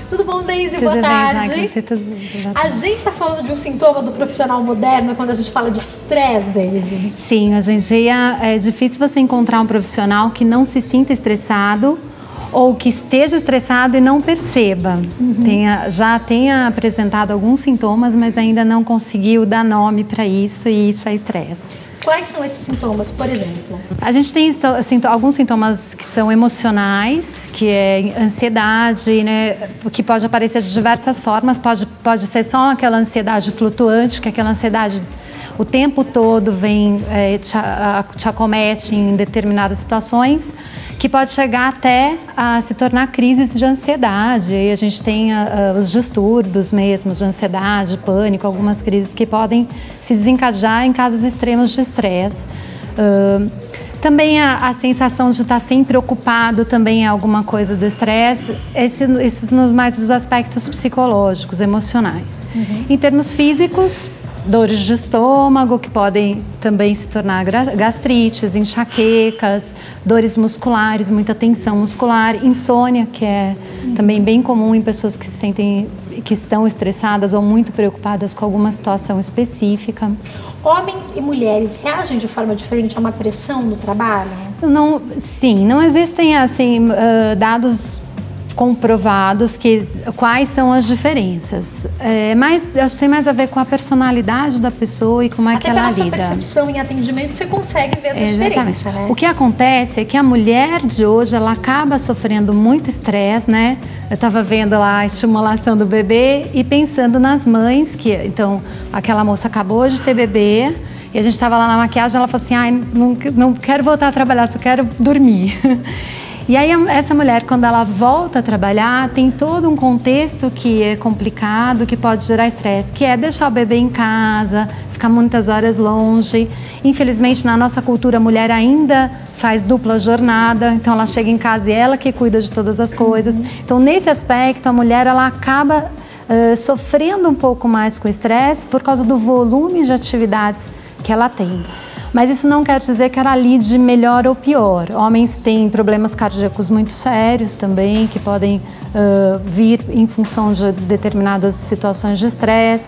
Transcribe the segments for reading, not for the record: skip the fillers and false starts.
Tudo bom, Deise? Tudo Boa bem, tarde. Jaque, tudo A gente está falando de um sintoma do profissional moderno quando a gente fala de estresse, Deise. Sim, hoje em dia é difícil você encontrar um profissional que não se sinta estressado ou que esteja estressado e não perceba. Já tenha apresentado alguns sintomas, mas ainda não conseguiu dar nome para isso, e isso é estresse. Quais são esses sintomas, por exemplo? A gente tem alguns sintomas que são emocionais, que é ansiedade, né, que pode aparecer de diversas formas. Pode ser só aquela ansiedade flutuante, que aquela ansiedade o tempo todo te acomete em determinadas situações, que pode chegar até a se tornar crises de ansiedade. E a gente tem os distúrbios mesmo de ansiedade, pânico, algumas crises que podem se desencadear em casos extremos de estresse. Também a sensação de estar sempre ocupado também é alguma coisa do estresse. Esses mais os aspectos psicológicos, emocionais. Em termos físicos, dores de estômago, que podem também se tornar gastrites, enxaquecas, dores musculares, muita tensão muscular, insônia, que é também bem comum em pessoas que estão estressadas ou muito preocupadas com alguma situação específica. Homens e mulheres reagem de forma diferente a uma pressão no trabalho? Não existem assim dados comprovados quais são as diferenças. Mas acho que tem mais a ver com a personalidade da pessoa e como é que ela lida. Até pela sua percepção em atendimento, você consegue ver essa diferença, né? O que acontece é que a mulher de hoje, ela acaba sofrendo muito estresse, né? Eu estava vendo lá a estimulação do bebê e pensando nas mães, então, aquela moça acabou de ter bebê, e a gente estava lá na maquiagem, ela falou assim, não quero voltar a trabalhar, só quero dormir. E aí essa mulher, quando ela volta a trabalhar, tem todo um contexto que é complicado, que pode gerar estresse, que é deixar o bebê em casa, ficar muitas horas longe. Infelizmente, na nossa cultura, a mulher ainda faz dupla jornada, então ela chega em casa e ela que cuida de todas as coisas. Então, nesse aspecto, a mulher ela acaba sofrendo um pouco mais com estresse por causa do volume de atividades que ela tem. Mas isso não quer dizer que ela lide melhor ou pior. Homens têm problemas cardíacos muito sérios também, que podem vir em função de determinadas situações de estresse.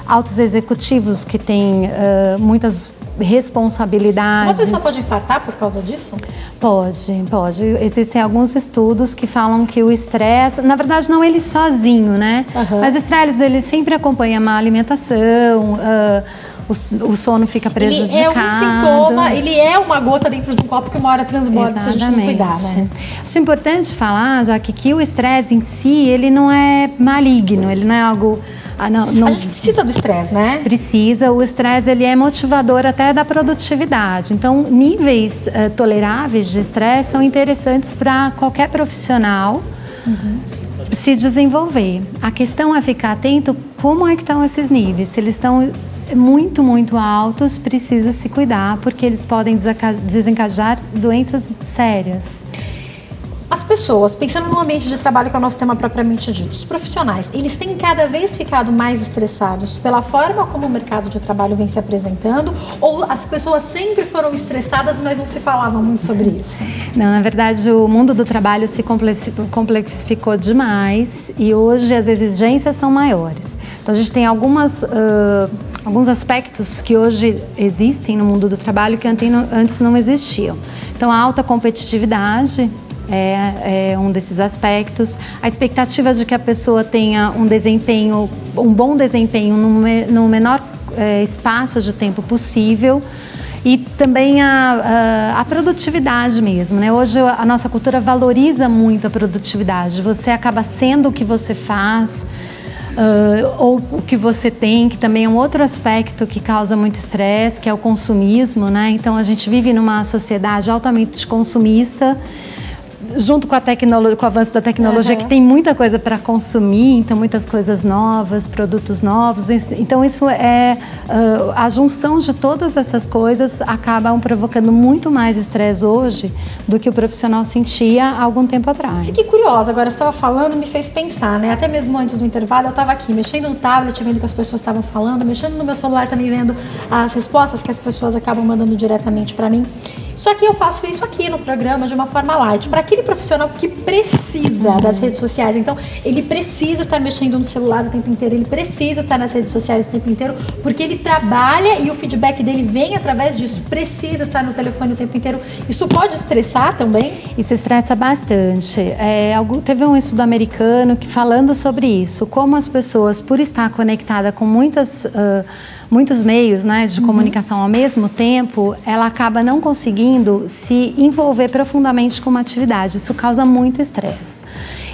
Altos executivos que têm muitas responsabilidades. Uma pessoa pode infartar por causa disso? Pode. Existem alguns estudos que falam que o estresse, na verdade não ele sozinho, né? Mas o estresse ele sempre acompanha má alimentação, o sono fica prejudicado. Ele é um sintoma, ele é uma gota dentro de um copo que uma hora transborda se a gente não cuidar, né? Acho importante falar, já que o estresse em si, ele não é maligno, ele não é algo... A gente precisa do estresse, né? Precisa. O estresse ele é motivador até da produtividade. Então, níveis toleráveis de estresse são interessantes para qualquer profissional se desenvolver. A questão é ficar atento como é que estão esses níveis. Se eles estão muito, muito altos, precisa se cuidar, porque eles podem desencadear doenças sérias. As pessoas, pensando no ambiente de trabalho, que é o nosso tema propriamente dito, os profissionais, eles têm cada vez ficado mais estressados pela forma como o mercado de trabalho vem se apresentando, ou as pessoas sempre foram estressadas, mas não se falava muito sobre isso? Não, na verdade, o mundo do trabalho se complexificou demais e hoje as exigências são maiores. Então, a gente tem alguns aspectos que hoje existem no mundo do trabalho que antes não existiam. Então, a alta competitividade é um desses aspectos. A expectativa de que a pessoa tenha um bom desempenho no menor espaço de tempo possível. E também a produtividade mesmo, né? Hoje a nossa cultura valoriza muito a produtividade. Você acaba sendo o que você faz, ou o que você tem, que também é um outro aspecto que causa muito estresse, que é o consumismo, né? Então a gente vive numa sociedade altamente consumista, junto com com o avanço da tecnologia, que tem muita coisa para consumir, então muitas coisas novas, produtos novos. Então isso a junção de todas essas coisas acabam provocando muito mais estresse hoje do que o profissional sentia há algum tempo atrás. Fiquei curiosa, agora você estava falando, me fez pensar, né? Até mesmo antes do intervalo, eu estava aqui mexendo no tablet, vendo o que as pessoas estavam falando, mexendo no meu celular também, vendo as respostas que as pessoas acabam mandando diretamente para mim. Só que eu faço isso aqui no programa de uma forma light, para aquele profissional que precisa das redes sociais. Então, ele precisa estar mexendo no celular o tempo inteiro, ele precisa estar nas redes sociais o tempo inteiro, porque ele trabalha e o feedback dele vem através disso. Precisa estar no telefone o tempo inteiro. Isso pode estressar também? Isso estressa bastante. Teve um estudo americano que falando sobre isso, como as pessoas, por estar conectada com muitos meios, né, de comunicação ao mesmo tempo, ela acaba não conseguindo se envolver profundamente com uma atividade. Isso causa muito estresse.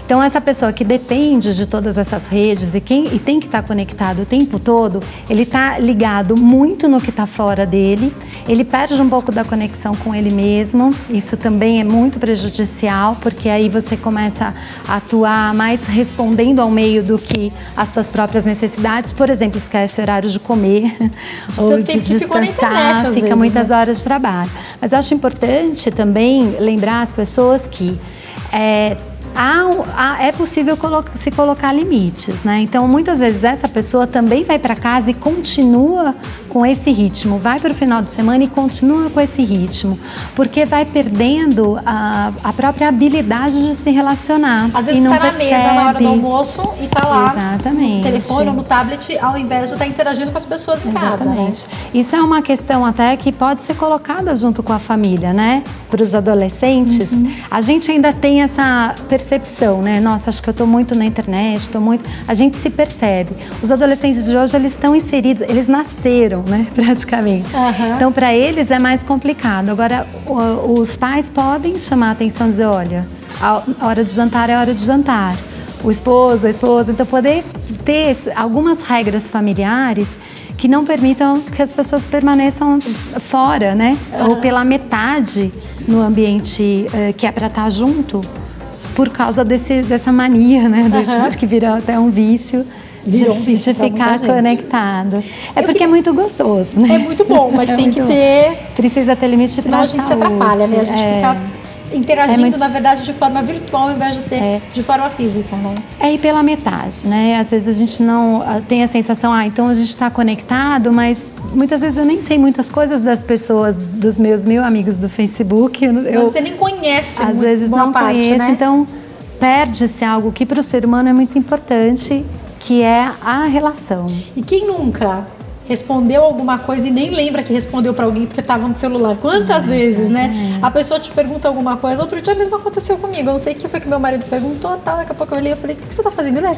Então, essa pessoa que depende de todas essas redes e tem que estar conectado o tempo todo, ele está ligado muito no que está fora dele, ele perde um pouco da conexão com ele mesmo. Isso também é muito prejudicial, porque aí você começa a atuar mais respondendo ao meio do que às suas próprias necessidades. Por exemplo, esquece o horário de comer ou de descansar, fica muitas horas de trabalho. Mas eu acho importante também lembrar as pessoas que é possível se colocar limites, né? Então, muitas vezes essa pessoa também vai para casa e continua com esse ritmo, vai para o final de semana e continua com esse ritmo, porque vai perdendo a própria habilidade de se relacionar. Às vezes está na mesa na hora do almoço e está lá Exatamente. no telefone ou no tablet, ao invés de estar interagindo com as pessoas em casa. Né? Isso é uma questão até que pode ser colocada junto com a família, né? Para os adolescentes, a gente ainda tem essa percepção, né? Nossa, acho que eu estou muito na internet, a gente se percebe. Os adolescentes de hoje, eles estão inseridos, eles nasceram, né? Praticamente. Então, para eles é mais complicado. Agora, os pais podem chamar a atenção e dizer, olha, a hora de jantar é hora de jantar. O esposo, a esposa, então poder ter algumas regras familiares que não permitam que as pessoas permaneçam fora, né? Ou pela metade no ambiente que é para estar junto, por causa dessa mania, né? Que virou até um vício de ficar conectado. Porque é muito gostoso, né? É muito bom, mas tem que ter... Precisa ter limite para a saúde. Senão a gente se atrapalha, né? A gente fica interagindo, na verdade, de forma virtual ao invés de ser de forma física, né? E pela metade, né? Às vezes a gente não tem a sensação, então a gente está conectado, mas muitas vezes eu nem sei muitas coisas das pessoas, dos meus 1000 amigos do Facebook. Você nem conhece às vezes não conheço, né? Então perde-se algo que para o ser humano é muito importante, que é a relação. E quem nunca respondeu alguma coisa e nem lembra que respondeu para alguém porque estava no celular? Quantas vezes, né? A pessoa te pergunta alguma coisa. Outro dia mesmo aconteceu comigo. Eu não sei o que foi que meu marido perguntou, tal. Daqui a pouco eu olhei e falei, o que você está fazendo, né?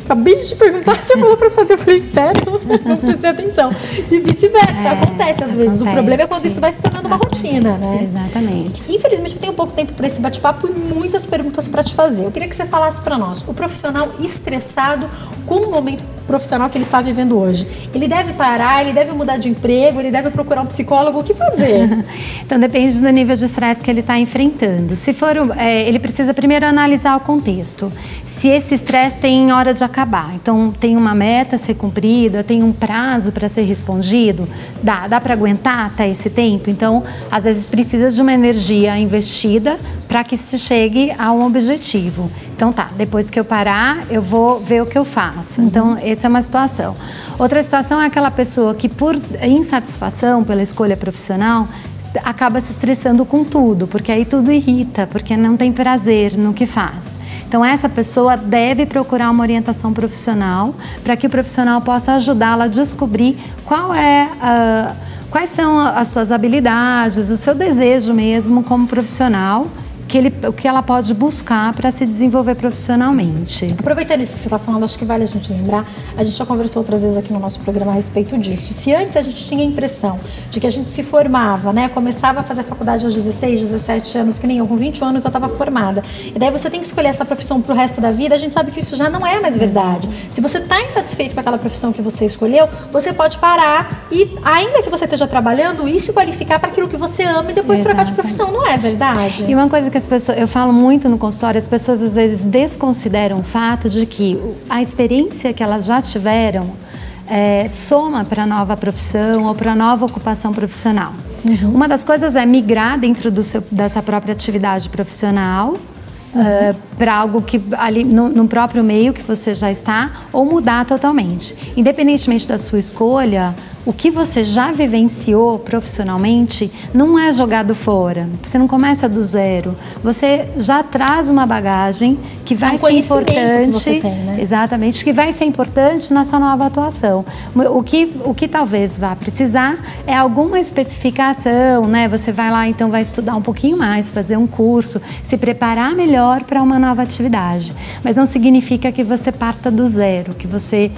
Acabei de te perguntar, você falou para fazer. Eu falei, sério? Não prestei atenção. E vice-versa, acontece às vezes. O problema é quando isso vai se tornando uma rotina, né? Exatamente. Infelizmente, eu tenho pouco tempo para esse bate-papo e muitas perguntas para te fazer. Eu queria que você falasse para nós, o profissional estressado com o momento profissional que ele está vivendo hoje. Ele deve parar, ele deve mudar de emprego, ele deve procurar um psicólogo, o que fazer? Então, depende do nível de estresse que ele está enfrentando. Se for, ele precisa primeiro analisar o contexto. Se esse estresse tem hora de acabar, então tem uma meta a ser cumprida, tem um prazo para ser respondido, dá para aguentar até esse tempo? Então, às vezes precisa de uma energia investida para que se chegue a um objetivo. Então depois que eu parar, eu vou ver o que eu faço. Então, essa é uma situação. Outra situação é aquela pessoa que, por insatisfação pela escolha profissional, acaba se estressando com tudo, porque aí tudo irrita, porque não tem prazer no que faz. Então, essa pessoa deve procurar uma orientação profissional para que o profissional possa ajudá-la a descobrir quais são as suas habilidades, o seu desejo mesmo como profissional, o que ela pode buscar para se desenvolver profissionalmente. Aproveitando isso que você está falando, acho que vale a gente lembrar, a gente já conversou outras vezes aqui no nosso programa a respeito disso. Se antes a gente tinha a impressão de que a gente se formava, né, começava a fazer faculdade aos 16, 17 anos, que nem eu, com 20 anos eu estava formada, e daí você tem que escolher essa profissão para o resto da vida, a gente sabe que isso já não é mais verdade. Se você está insatisfeito com aquela profissão que você escolheu, você pode parar e, ainda que você esteja trabalhando, ir se qualificar para aquilo que você ama e depois trocar de profissão, não é verdade? E uma coisa que eu falo muito no consultório, as pessoas às vezes desconsideram o fato de que a experiência que elas já tiveram soma para a nova profissão ou para a nova ocupação profissional. Uma das coisas é migrar dentro dessa própria atividade profissional para algo que ali no próprio meio que você já está, ou mudar totalmente. Independentemente da sua escolha, o que você já vivenciou profissionalmente não é jogado fora. Você não começa do zero. Você já traz uma bagagem que vai ser importante. Que você tem, né? Exatamente, que vai ser importante na sua nova atuação. O que talvez vá precisar é alguma especificação, né? Você vai lá, então vai estudar um pouquinho mais, fazer um curso, se preparar melhor para uma nova atividade. Mas não significa que você parta do zero, que você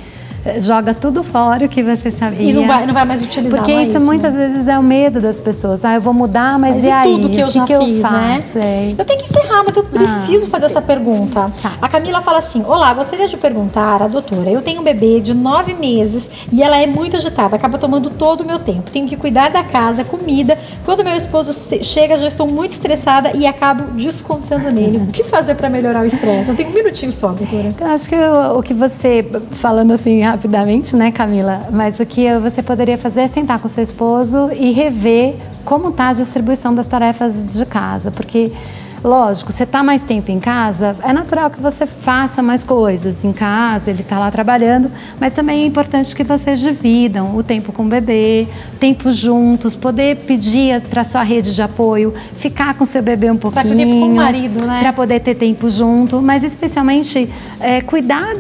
joga tudo fora o que você sabia. E não vai mais utilizar. Porque isso muitas vezes é o medo das pessoas. Eu vou mudar, mas e aí? Tudo que eu já fiz, né? Eu tenho que encerrar, mas eu preciso fazer essa pergunta. A Camila fala assim: olá, gostaria de perguntar à doutora, eu tenho um bebê de 9 meses e ela é muito agitada, acaba tomando todo o meu tempo. Tenho que cuidar da casa, comida. Quando meu esposo chega, já estou muito estressada e acabo descontando nele. O que fazer para melhorar o estresse? Eu tenho um minutinho só, doutora. Eu acho que o que você, falando assim rapidamente, né, Camila, mas o que você poderia fazer é sentar com seu esposo e rever como está a distribuição das tarefas de casa, porque lógico, você está mais tempo em casa, é natural que você faça mais coisas em casa, ele está lá trabalhando, mas também é importante que vocês dividam o tempo com o bebê, tempo juntos, poder pedir para sua rede de apoio, ficar com seu bebê um pouquinho. Para ter tempo com o marido, né? Para poder ter tempo junto, mas especialmente cuidar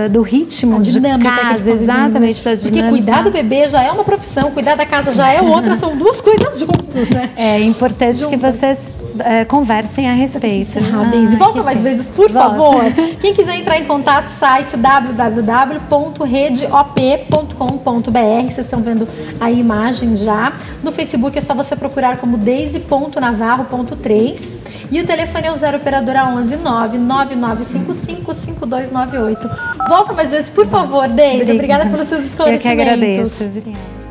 do ritmo de casa, exatamente, da dinâmica. Porque cuidar do bebê já é uma profissão, cuidar da casa já é outra, são duas coisas juntas, né? É importante que vocês conversem a respeito. Deise, volta mais vezes, por favor. Quem quiser entrar em contato, site www.redop.com.br. Vocês estão vendo a imagem já. No Facebook é só você procurar como deise.navarro.3. E o telefone é o 0 operadora 11 99955 5298. Volta mais vezes, por favor, Deise. Obrigada pelos seus esclarecimentos. Eu que agradeço. Obrigada.